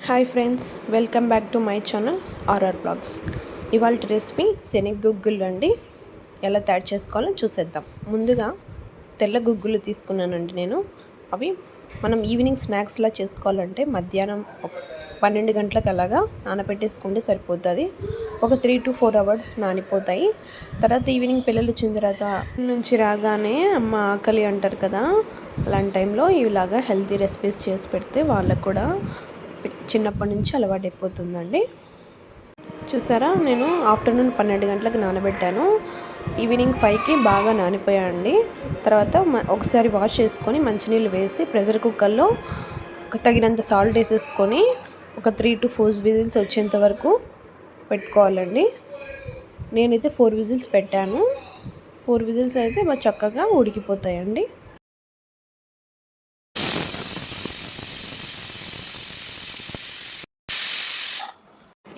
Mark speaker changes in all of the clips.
Speaker 1: Hi friends, welcome back to my channel RR blogs. ఇవాళ recipe శనగ గుగ్గులు అండి. ఎలా తయారు చేసుకోవాలో చూసేద్దాం. ముందుగా తెల్ల గుగ్గులు తీసుకున్నానండి నేను. అవి మనం ఈవినింగ్ స్నాక్స్లా చేసుకోవాలంటే మధ్యాహ్నం ఒక 12 గంటలకు అలాగా నానబెట్టేసుకుంటే సరిపోతుంది. ఒక 3 to 4 hours నానిపోతాయి. తర్వాత ఈవినింగ్ పిల్లలు వచ్చిన తర్వాత నుంచి రాగానే అమ్మ ఆకలి అంటారు కదా, అలాంటి టైంలో ఇలాగా హెల్తీ రెసిపీస్ చేసి పెడితే వాళ్ళకు కూడా చిన్నప్పటి నుంచి అలవాటు అయిపోతుందండి. చూసారా, నేను ఆఫ్టర్నూన్ 12 గంటలకు నానబెట్టాను. ఈవినింగ్ 5కి బాగా నానిపోయాయండి. తర్వాత ఒకసారి వాష్ చేసుకొని మంచినీళ్ళు వేసి ప్రెషర్ కుక్కర్లో తగినంత సాల్ట్ వేసేసుకొని ఒక 3 to 4 విజిల్స్ వచ్చేంత వరకు పెట్టుకోవాలండి. నేనైతే 4 విజిల్స్ పెట్టాను. 4 విజిల్స్ అయితే బాగా చక్కగా ఉడికిపోతాయండి.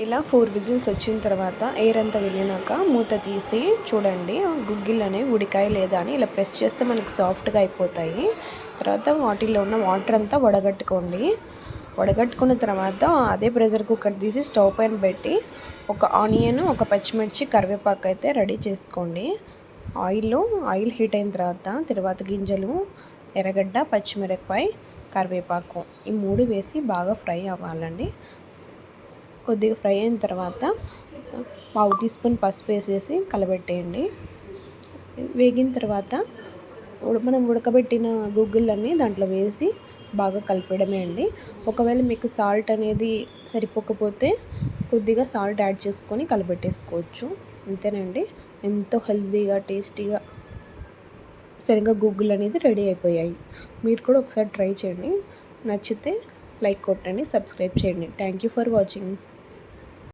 Speaker 1: ఇలా 4 విజిల్స్ వచ్చిన తర్వాత ఎయిర్ అంతా వెళ్ళినాక మూత తీసి చూడండి గుగ్గిళ్ళు అనేవి ఉడికాయ లేదా అని ఇలా ప్రెస్ చేస్తే మనకి సాఫ్ట్గా అయిపోతాయి. తర్వాత వాటిలో ఉన్న వాటర్ అంతా వడగట్టుకోండి. వడగట్టుకున్న తర్వాత అదే ప్రెషర్ కుక్కర్ తీసి స్టవ్ పైన పెట్టి ఒక ఆనియన్, ఒక పచ్చిమిర్చి, కరివేపాకు అయితే రెడీ చేసుకోండి. ఆయిల్ హీట్ అయిన తర్వాత గింజలు, ఎర్రగడ్డ, పచ్చిమిరపకాయ, కరివేపాకు ఈ 3 వేసి బాగా ఫ్రై అవ్వాలండి. కొద్దిగా ఫ్రై అయిన తర్వాత 1/2 టీ స్పూన్ పసుపు వేసేసి కలబెట్టేయండి. వేగిన తర్వాత మనం ఉడకబెట్టిన గుగ్గిళ్ళన్నీ దాంట్లో వేసి బాగా కలిపేయడమే అండి. ఒకవేళ మీకు సాల్ట్ అనేది సరిపోకపోతే కొద్దిగా సాల్ట్ యాడ్ చేసుకొని కలబెట్టేసుకోవచ్చు. అంతేనండి, ఎంతో హెల్తీగా టేస్టీగా శనగ గుగ్గిళ్ళు అనేది రెడీ అయిపోయాయి. మీరు కూడా ఒకసారి ట్రై చేయండి. నచ్చితే లైక్ కొట్టండి, సబ్స్క్రైబ్ చేయండి. Thank you for watching.